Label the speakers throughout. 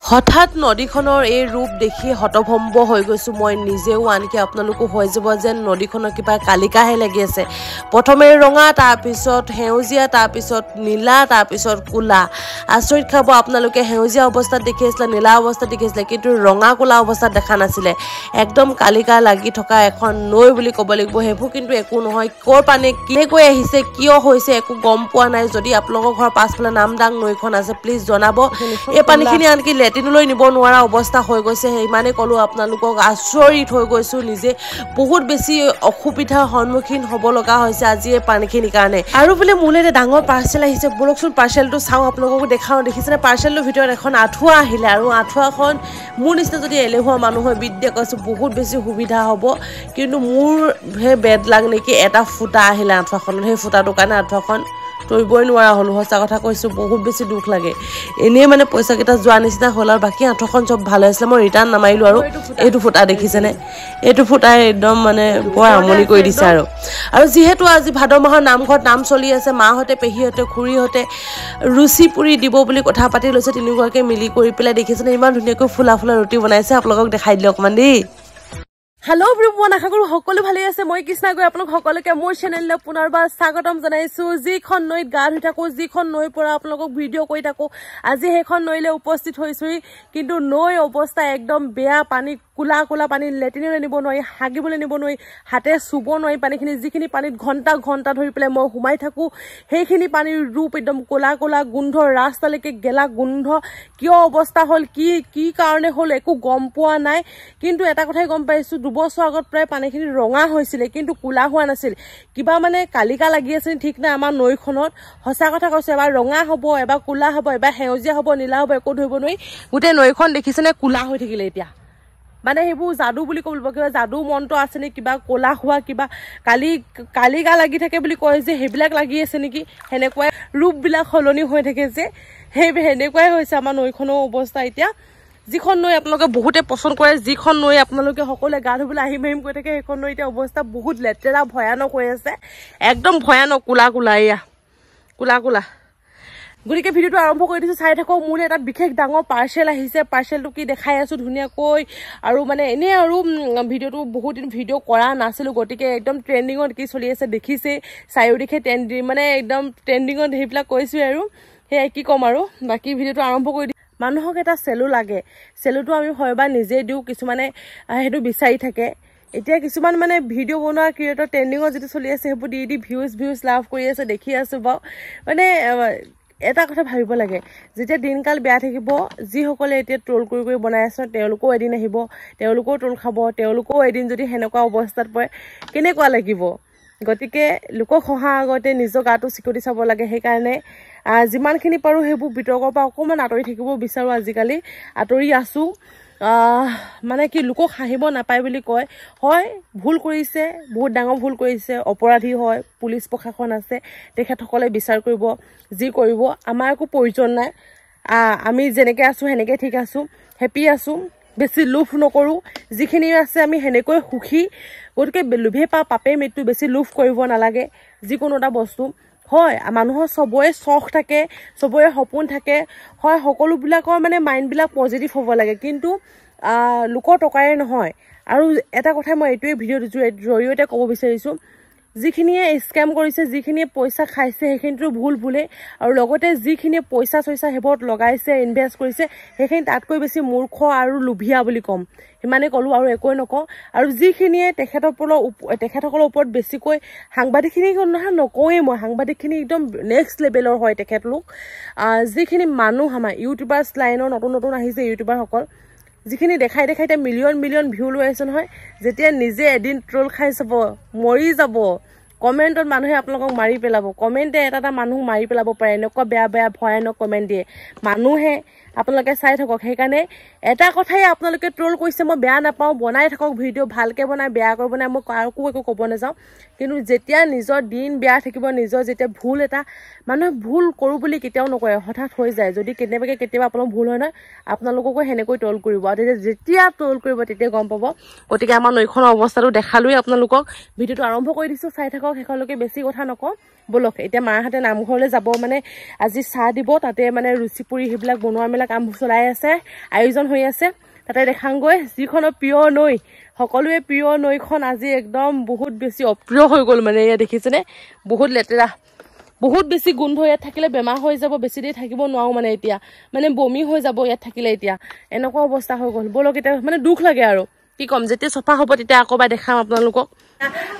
Speaker 1: হঠাৎ নদীখনৰ এই ৰূপ দেখি হতভম্ব হৈ গৈছো মই নিজেও আনকি আপোনালোকো হৈ যাব যেন নদীখনৰ কিবা কালিকাহে লাগি আছে প্ৰথমে ৰঙা তাৰ পিছত হেউজিয়া তাৰ পিছত নীলা তাৰ পিছত কুলা আচৰিত খাব আপোনালোকে হেউজিয়া অৱস্থাত দেখি আছিল নীলা অৱস্থাত দেখি আছিল কিন্তু ৰঙা কুলা অৱস্থাত দেখা নাছিলে একদম কালিকা লাগি থকা এখন নৈ বুলি ক'ব লাগিব হেভু কিন্তু একো নহয় কোৰ পানী কিনে গৈ আহিছে কিয় হৈছে একো গম পোৱা নাই যদি আপোনালোকৰ ঘৰ পাছফালে নামদাং নৈখন আছে প্লিজ জনাব এই পানীখিনি আনকি লেটিনলৈ নিব নোৱাৰা অৱস্থা হৈ গৈছে ইমানে কলো আপোনালোকক আচৰিত হৈ গৈছো নিজে বহুত বেছি অসুবিধাৰ সন্মুখীন হ'ব লগা হৈছে আজি এই পানীখিনিৰ কাৰণে আৰু বোলে মোলে ডাঙৰ পাৰ্চেল আহিছে বলকচোন পাৰ্চেলটো চাওঁ আপোনালোকক দেখাওঁ দেখিছেনে পাৰ্চেলটোৰ ভিতৰত এখন আঁঠুৱা আহিলে আৰু আঁঠুৱাখন মোৰ নিচিনা যদি এলেহুৱা মানুহ হয় বিদ্যা কৈছো বহুত বেছি সুবিধা হ'ব কিন্তু মোৰ হে বেড লাগ নেকি এটা ফুটা আহিলে আঁঠুৱাখনত সেই ফুটাটোৰ কাৰণে আঁঠুৱাখন তৰিবই নোৱাৰা হলো সঁচা কথা কৈছো বহুত বেছি দুখ লাগে এনেই মানে পইচা কেইটা যোৱা নিচিনা হ'ল আৰু বাকী আঁঠুৱাখন চব ভাল হৈছিলে মই ৰিটাৰ্ণ নামাৰিলো আৰু এইটো ফুটা দেখিছেনে এইটো ফুটাই একদম মানে বৰ আমনি কৰি দিছে আৰু যিহেতু আজি ভাদ মাহৰ নামঘৰত নাম চলি আছে মাহঁতে পেহীহঁতে খুৰীহঁতে ৰুচি পুৰি দিব বুলি কথা পাতি লৈছে তিনিগৰাকীয়ে মিলি কৰি পেলাই দেখিছেনে ইমান ধুনীয়াকৈ ফুলা ফুলা ৰুটি বনাইছে আপোনালোকক দেখাই দিলে অকণমান দেই হেল্ল' এভৰিৱান আশা কৰো সকলো ভালে আছে মই কৃষ্ণা গৈ আপোনালোক সকলোকে মোৰ চেনেললৈ পুনৰবাৰ স্বাগতম জনাইছো যিখন নৈত গা ধুই থাকো যিখন নৈৰ পৰা আপোনালোকক ভিডিঅ' কৰি থাকো আজি সেইখন নৈলৈ উপস্থিত হৈছো কিন্তু নৈ অৱস্থা একদম বেয়া পানী কুলা কুলা পানী লেটিনলৈ নিব নোৱাৰি হাগিবলৈ নিব নোৱাৰি হাতে চুব নোৱাৰি পানীখিনি যিখিনি পানীত ঘণ্টা ঘণ্টা ধৰি পেলাই মই সোমাই থাকো সেইখিনি পানীৰ ৰূপ একদম কোলা কোলা গোন্ধ ৰাস্তালৈকে গেলা গোন্ধ কিয় অৱস্থা হ'ল কি কাৰণে হ'ল একো গম পোৱা নাই কিন্তু এটা কথাই গম পাইছো দুবছৰ আগত প্ৰায় পানীখিনি ৰঙা হৈছিলে কিন্তু কুলা হোৱা নাছিল কিবা মানে কালিকা লাগি আছে ঠিক নাই আমাৰ নৈখনত সঁচা কথা কৈছো এবাৰ ৰঙা হ'ব এবাৰ কুলা হ'ব এবাৰ সেউজীয়া হ'ব নীলা হ'ব একো ধৰিব নোৱাৰি গোটেই নৈখন দেখিছেনে কুলা হৈ থাকিলে এতিয়া মানে সেইবোৰ যাদু বুলি ক'ব কিবা যাদু মন্ত্ৰ আছে নেকি কিবা ক'লা হোৱা কিবা কালিকা লাগি থাকে বুলি কয় যে সেইবিলাক লাগি আছে নেকি সেনেকুৱাই ৰূপবিলাক সলনি হৈ থাকে যে সেনেকুৱাই হৈছে আমাৰ নৈখনৰ অৱস্থা এতিয়া যিখন নৈ আপোনালোকে বহুতে পচন্দ কৰে যিখন নৈ আপোনালোকে সকলোৱে গা ধুবলৈ আহিম কৰি থাকে সেইখন নৈ এতিয়া অৱস্থা বহুত লেতেৰা ভয়ানক হৈ আছে একদম ভয়ানক কুলা কুলা এয়া কুলা কুলা গতিকে ভিডিঅ'টো আৰম্ভ কৰি দিছো চাই থাকক মোৰ এটা বিশেষ ডাঙৰ পাৰ্চেল আহিছে পাৰ্চেলটো কি দেখাই আছো ধুনীয়াকৈ আৰু মানে এনেই আৰু ভিডিঅ'টো বহুত দিন ভিডিঅ' কৰা নাছিলো গতিকে একদম ট্ৰেণ্ডিঙত কি চলি আছে দেখিছে চাৰিওদিশে মানে একদম ট্ৰেণ্ডিঙত সেইবিলাক কৈছো আৰু সেয়াই কি ক'ম আৰু বাকী ভিডিঅ'টো আৰম্ভ কৰি মানুহক এটা চেলু লাগে চেলুটো আমি হয়বা নিজে দিওঁ কিছুমানে সেইটো বিচাৰি থাকে এতিয়া কিছুমান মানে ভিডিঅ' বনোৱা ক্ৰিয়েটৰ ট্ৰেণ্ডিঙত যিটো চলি আছে সেইবোৰ দি ভিউজ লাভ কৰি আছে দেখি আছো বাৰু মানে এটা কথা ভাবিব লাগে যেতিয়া দিনকাল বেয়া থাকিব যিসকলে এতিয়া ট্ৰল কৰি বনাই আছে তেওঁলোকেও এদিন আহিব তেওঁলোকেও ট্ৰল খাব তেওঁলোকেও এদিন যদি সেনেকুৱা অৱস্থাত পৰে কেনেকুৱা লাগিব গতিকে লোকক সহায়ৰ আগতে নিজৰ গাটো চিকটি চাব লাগে সেইকাৰণে যিমানখিনি পাৰোঁ সেইবোৰ বিতৰ্কৰ পৰা অকণমান আঁতৰি থাকিব বিচাৰোঁ আজিকালি আঁতৰি আছো মানে কি লোকক হাঁহিব নাপায় বুলি কয় হয় ভুল কৰিছে বহুত ডাঙৰ ভুল কৰিছে অপৰাধী হয় পুলিচ প্ৰশাসন আছে তেখেতসকলে বিচাৰ কৰিব যি কৰিব আমাৰ একো প্ৰয়োজন নাই আমি যেনেকৈ আছোঁ সেনেকৈ ঠিক আছোঁ হেপী আছোঁ বেছি লোভ নকৰোঁ যিখিনি আছে আমি সেনেকৈ সুখী গতিকে লোভে পাপে মৃত্যু বেছি লোভ কৰিব নালাগে যিকোনো এটা বস্তু হয় মানুহৰ চবৰে চখ থাকে চবৰে সপোন থাকে হয় সকলোবিলাকৰ মানে মাইণ্ডবিলাক পজিটিভ হ'ব লাগে কিন্তু লোকৰ টকাৰে নহয় আৰু এটা কথা মই এইটোৱে ভিডিঅ'ৰ জৰিয়তে ক'ব বিচাৰিছোঁ যিখিনিয়ে স্কেম কৰিছে যিখিনিয়ে পইচা খাইছে সেইখিনিতো ভুলে আৰু লগতে যিখিনিয়ে পইচা সেইবোৰত লগাইছে ইনভেষ্ট কৰিছে সেইখিনি তাতকৈ বেছি মূৰ্খ আৰু লোভিয়া বুলি ক'ম সিমানেই ক'লোঁ আৰু একোৱে নকওঁ আৰু যিখিনিয়ে তেখেতসকলৰ ওপৰত বেছিকৈ সাংবাদিকখিনি নকওঁৱেই মই সাংবাদিকখিনি একদম নেক্সট লেভেলৰ হয় তেখেতলোক যিখিনি মানুহ আমাৰ ইউটিউবাৰ্ছ লাইনৰ নতুন আহিছে ইউটিউবাৰসকল যিখিনি দেখাই এতিয়া মিলিয়ন ভিউ লৈ আছে নহয় যেতিয়া নিজে এদিন ট্ৰল খাই চাব মৰি যাব কমেণ্টত মানুহে আপোনালোকক মাৰি পেলাব কমেণ্টে এটা মানুহ মাৰি পেলাব পাৰে এনেকুৱা বেয়া ভয়ানক কমেণ্ট দিয়ে মানুহে আপোনালোকে চাই থাকক সেইকাৰণে এটা কথাই আপোনালোকে ট্ৰল কৰিছে মই বেয়া নাপাওঁ বনাই থাকক ভিডিঅ' ভালকৈ বনাই বেয়াকৈ বনাই মই কাকো একো ক'ব নাযাওঁ কিন্তু যেতিয়া নিজৰ দিন বেয়া থাকিব নিজৰ যেতিয়া ভুল এটা মানুহে ভুল কৰোঁ বুলি কেতিয়াও নকৰে হঠাৎ হৈ যায় যদি কেতিয়াবা আপোনাৰ ভুল হয় নহয় আপোনালোককো সেনেকৈ ট্ৰল কৰিব আৰু যেতিয়া ট্ৰল কৰিব তেতিয়া গম পাব গতিকে আমাৰ নৈখনৰ অৱস্থাটো দেখালোৱেই আপোনালোকক ভিডিঅ'টো আৰম্ভ কৰি দিছোঁ চাই থাকক শেষলৈকে বেছি কথা নকওঁ বলক এতিয়া মাহঁতে নামঘৰলৈ যাব মানে আজি চাহ দিব তাতে মানে ৰুচি পুৰি সেইবিলাক বনোৱা মেলা কাম চলাই আছে আয়োজন হৈ আছে তাতে দেখাংগৈ যিখনৰ প্ৰিয় নৈ সকলোৱে প্ৰিয় নৈখন আজি একদম বহুত বেছি অপ্ৰিয় হৈ গ'ল মানে এয়া দেখিছেনে বহুত লেতেৰা বহুত বেছি গোন্ধ ইয়াত থাকিলে বেমাৰ হৈ যাব বেছি দেৰি থাকিব নোৱাৰো মানে এতিয়া মানে বমি হৈ যাব ইয়াত থাকিলে এতিয়া এনেকুৱা অৱস্থা হৈ গ'ল বলক এতিয়া মানে দুখ লাগে আৰু কি কম যেতিয়া সফা হ'ব তেতিয়া আকৌ বাৰ দেখাম আপোনালোকক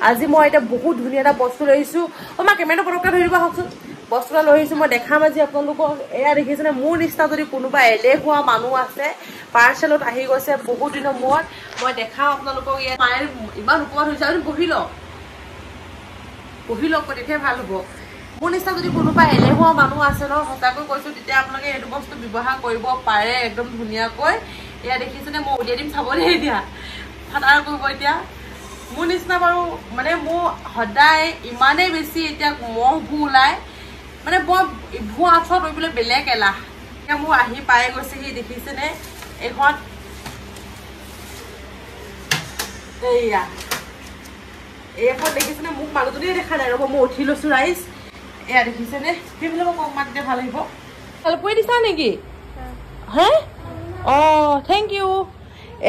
Speaker 1: আজি মই এটা বহুত ধুনীয়া এটা বস্তু লৈছো মা কেমেৰা পৰকা ধৰি দিবা হকচোন বস্তুটা লৈ আহিছো মই দেখাম আজি আপোনালোকক এয়া দেখিছেনে মোৰ নিচিনা যদি কোনোবা এলেহুৱা মানুহ আছে পাৰ্চেলত আহি গৈছে বহুত দিনৰ মূৰত মই দেখাম আপোনালোকক ইয়াত মায়ে ইমান ওপৰত হৈছে আৰু বহি লওক তেতিয়া ভাল হ'ব মোৰ নিচিনা যদি কোনোবা এলেহুৱা মানুহ আছে ন সঁচাকৈ কৈছো তেতিয়া আপোনালোকে এইটো বস্তু ব্যৱহাৰ কৰিব পাৰে একদম ধুনীয়াকৈ এয়া দেখিছেনে মই উলিয়াই দিম চাবলৈ এতিয়া ফাটাৰ কৰিব এতিয়া মোৰ নিচিনা বাৰু মানে মোৰ সদায় ইমানেই বেছি এতিয়া মহবোৰ ওলাই মানে মই ভুৱা আঠুৱা কৰিবলৈ বেলেগ এলাহ এতিয়া মোৰ আহি পাই গৈছে সি দেখিছেনে এইখন এইখন দেখিছেনে মোক মানুহজনীয়ে দেখা নাই ৰ'ব মই উঠি লৈছো ৰাইজ এয়া দেখিছেনে সেইফালে মই কম মাত দিলে ভাল আহিব পৰি দিছা নেকি হে অঁ থেংক ইউ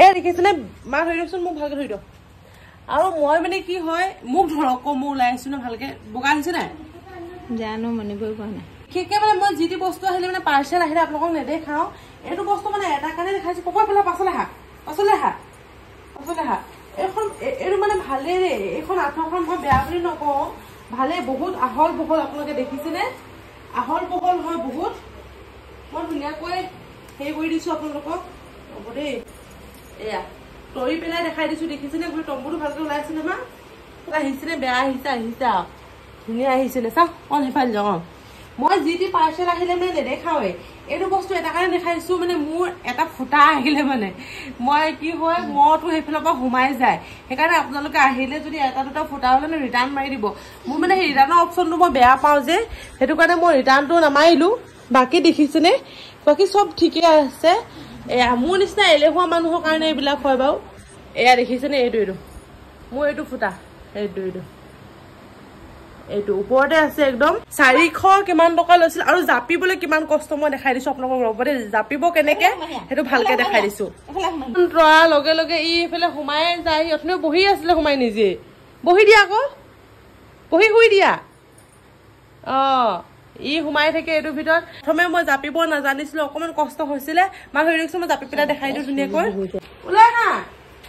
Speaker 1: এয়া দেখিছেনে মা ধৰি দিয়কচোন মোক ভালকৈ ধৰি দিয়ক আৰু মই মানে কি হয় মোক ধৰক মই ওলাই আছো ন ভালকে বগা আনিছে নাই জানো মনিবই পৰা নাই বিশেষকৈ মানে মই যি বস্তু আহিলে মানে পাৰ্চেল আহিলে আপোনালোকক নেদেখাওঁ এইটো বস্তু মানে এটা কাৰণে দেখাইছো ক'ব পেলাই পাছলৈ আহা এইখন এইটো মানে ভালেই ৰে এইখন আঁঠুৱাখন মই বেয়া বুলি নকওঁ ভালে বহুত আহল বহল আপোনালোকে দেখিছেনে আহল বহল হয় বহুত মই ধুনীয়াকৈ হেৰি কৰি দিছো আপোনালোকক হ'ব দেই এয়া তৰি পেলাই দেখাই দিছো দেখিছেনে গোটেই তম্বুটো ভালকৈ ওলাই আছে নে মা আহিছেনে বেয়া আহিছে ধুনীয়া আহিছিলে চাওক অন সেইফালে যাওঁ মই যি টি পাৰ্চেল আহিলে মানে নেদেখাওৱে এইটো বস্তু এটা কাৰণে দেখাইছো মানে মোৰ এটা ফুটা আহিলে মানে মই কি হয় মইতো সেইফালৰ পৰা সোমাই যায় সেইকাৰণে আপোনালোকে আহিলে যদি এটা দুটা ফুটা হ'লে ৰিটাৰ্ণ মাৰি দিব মোৰ মানে সেই ৰিটাৰ্ণৰ অপশ্যনটো মই বেয়া পাওঁ যে সেইটো কাৰণে মই ৰিটাৰ্ণটো নামাৰিলোঁ বাকী দেখিছেনে বাকী চব ঠিকে আছে এয়া মোৰ নিচিনা এলেহুৱা মানুহৰ কাৰণে এইবিলাক হয় বাৰু এয়া দেখিছেনে এইটো মোৰ এইটো ফুটা এইটো ওপৰতে আছে একদম 400 কিমান টকা লৈছিল আৰু জাপিবলৈ কিমান কষ্ট মই দেখাই দিছো আপোনালোকক ৰ'ব দেই জাপিব কেনেকে সেইটো ভালকে দেখাই দিছো তৰাৰ লগে লগে ই এইফালে সোমাই যায় অথনি বহি আছিলে সোমাই নিজে বহি দিয়া আকৌ বহি শুই দিয়া ই সোমাই থাকে এইটোৰ ভিতৰত প্ৰথমে মই জাপিব নাজানিছিলো অকমান কষ্ট হৈছিলে মা ধৰি দিছো মই জাপি পেলাই দেখাই দিওঁ ধুনীয়াকৈ ওলাই আহা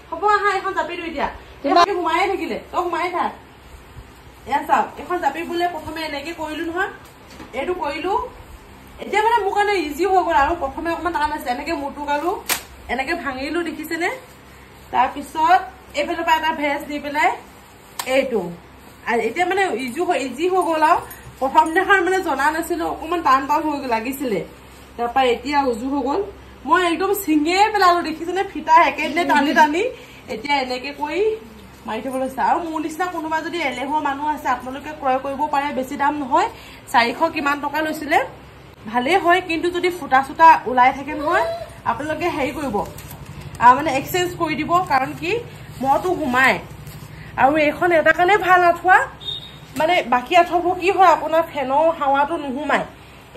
Speaker 1: হ'ব আহা এখন জাপি দিওঁ এতিয়া সোমায়ে থাকিলে তই সোমাই থাক এয়া চাওক এখন জাপি বোলে প্ৰথমে এনেকে কৰিলো নহয় এইটো কৰিলো এতিয়া মানে মোৰ কাৰণে ইজি হৈ গ'ল আৰু প্ৰথমে অকমান টান আছে এনেকে মূৰটো গালো এনেকে ভাঙিলো দেখিছেনে তাৰপিছত এইফালৰ পৰা এটা ভেজ দি পেলাই এইটো আৰু এতিয়া মানে ইজি হৈ গ'ল আৰু প্ৰথম দিনাখন মানে জনা নাছিলো অকমান টান হৈ লাগিছিলে তাৰপৰা এতিয়া উজু হৈ গ'ল মই একদম ছিঙিয়ে পেলালো দেখিছেনে ফিটা একেদিনে টানি এতিয়া এনেকে কৰি মাৰি থব লৈছে আৰু মোৰ নিচিনা কোনোবা যদি এলেহুৱা মানুহ আছে আপোনালোকে ক্ৰয় কৰিব পাৰে বেছি দাম নহয় 400 কিমান টকা লৈছিলে ভালেই হয় কিন্তু যদি ফুটা চুটা ওলাই থাকে নহয় আপোনালোকে হেৰি কৰিব মানে এক্সচেঞ্জ কৰি দিব কাৰণ কি মইতো সোমাই আৰু এইখন এটা কাৰণে ভাল আঠুৱা মানে বাকী আঠুৱাবোৰ কি হয় আপোনাৰ ফেনৰ হাৱাটো নোসোমায়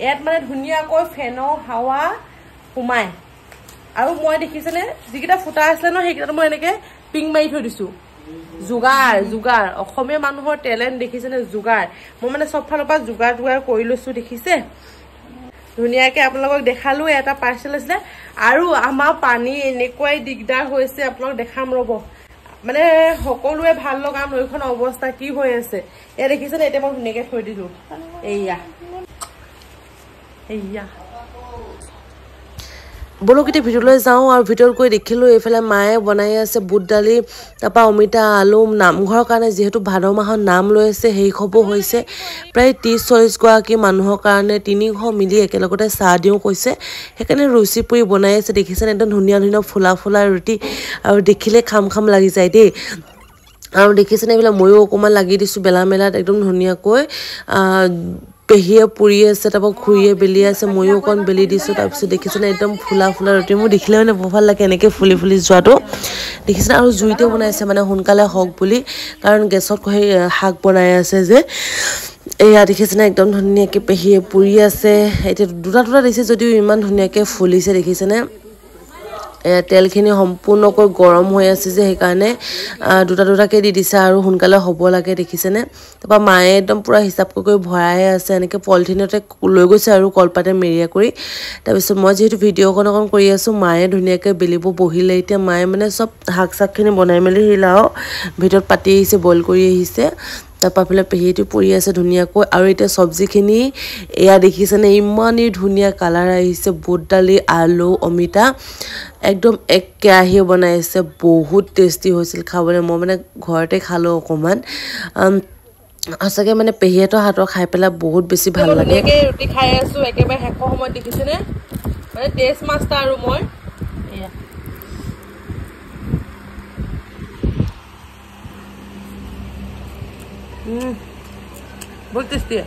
Speaker 1: ইয়াত মানে ধুনীয়াকৈ ফেনৰ হাৱা সোমায় আৰু মই দেখিছেনে যিকেইটা ফুটা আছিলে ন সেইকেইটা মই এনেকে পিং মাৰি থৈ দিছো যোগাৰ অসমীয়া মানুহৰ টেলেণ্ট দেখিছেনে যোগাৰ মই মানে চব ফালৰ পৰা যোগাৰ কৰি লৈছো দেখিছে ধুনীয়াকে আপোনালোকক দেখালো এটা পাৰ্চেল আছিলে আৰু আমাৰ পানী এনেকুৱাই দিগদাৰ হৈছে আপোনালোক দেখাম ৰ'ব মানে সকলোৱে ভাল লগা নৈখন অৱস্থা কি হৈ আছে এয়া দেখিছেনে এতিয়া মই ধুনীয়াকে থৈ দিলো এইয়া বলক এতিয়া ভিতৰলৈ যাওঁ আৰু ভিতৰত গৈ দেখিলোঁ এইফালে মায়ে বনাই আছে বুট দালি তাৰপৰা অমিতা আলু নামঘৰৰ কাৰণে যিহেতু ভাদ মাহত নাম লৈ আছে সেই খবৰ হৈছে প্ৰায় 30-40 গৰাকী মানুহৰ কাৰণে 300 মিলি একেলগতে চাহ দিওঁ কৈছে সেইকাৰণে ৰুচি পুৰি বনাই আছে দেখিছেনে একদম ধুনীয়া ফুলা ৰুটি আৰু দেখিলে খাম লাগি যায় দেই আৰু দেখিছেনে এইবিলাক ময়ো অকণমান লাগি দিছোঁ বেলা মেলাত একদম ধুনীয়াকৈ পেহীয়ে পুৰি আছে তাৰপৰা খুৰীয়ে বেলি আছে ময়ো অকণ বেলি দিছোঁ তাৰপিছত দেখিছেনে একদম ফুলা ৰুটি মোৰ দেখিলে মানে বৰ ভাল লাগে এনেকৈ ফুলি যোৱাটো দেখিছেনে আৰু জুইতে বনাইছে মানে সোনকালে হওক বুলি কাৰণ গেছত শাক বনাই আছে যে এয়া দেখিছেনে একদম ধুনীয়াকৈ পেহীয়ে পুৰি আছে এতিয়া দুটা দুটা দিছে যদিও ইমান ধুনীয়াকৈ ফুলিছে দেখিছেনে তেলখিনি সম্পূৰ্ণকৈ গৰম হৈ আছে যে সেইকাৰণে দুটা দুটাকৈ দি দিছে আৰু সোনকালে হ'ব লাগে দেখিছেনে তাৰপৰা মায়ে একদম পূৰা হিচাপ কৰি ভৰাই আছে এনেকৈ পলিথিনতে লৈ গৈছে আৰু কলপাতে মেৰিয়া কৰি তাৰপিছত মই যিহেতু ভিডিঅ'খন অকণ কৰি আছোঁ মায়ে ধুনীয়াকৈ বেলিব বহিলে এতিয়া মায়ে মানে চব শাক চাকখিনি বনাই মেলি আহিলে আৰু ভিতৰত পাতি আহিছে বইল কৰি আহিছে তাৰপৰা ফালে পেহীটো পৰি আছে ধুনীয়াকৈ আৰু এতিয়া চব্জিখিনি এয়া দেখিছেনে ইমানেই ধুনীয়া কালাৰ আহিছে বুট দালি আলু অমিতা একদম এক কেৰাহী বনাইছে বহুত টেষ্টি হৈছিল খাবলৈ মই মানে ঘৰতে খালোঁ অকণমান সঁচাকৈ মানে পেহীহঁতৰ হাতৰ খাই পেলাই বহুত বেছি ভাল লাগে ৰুটি খাই আছোঁ একেবাৰে শেষৰ সময়ত দেখিছেনে মানে টেষ্ট মাষ্টাৰ আৰু মই এয়া बहुत टेस्टी है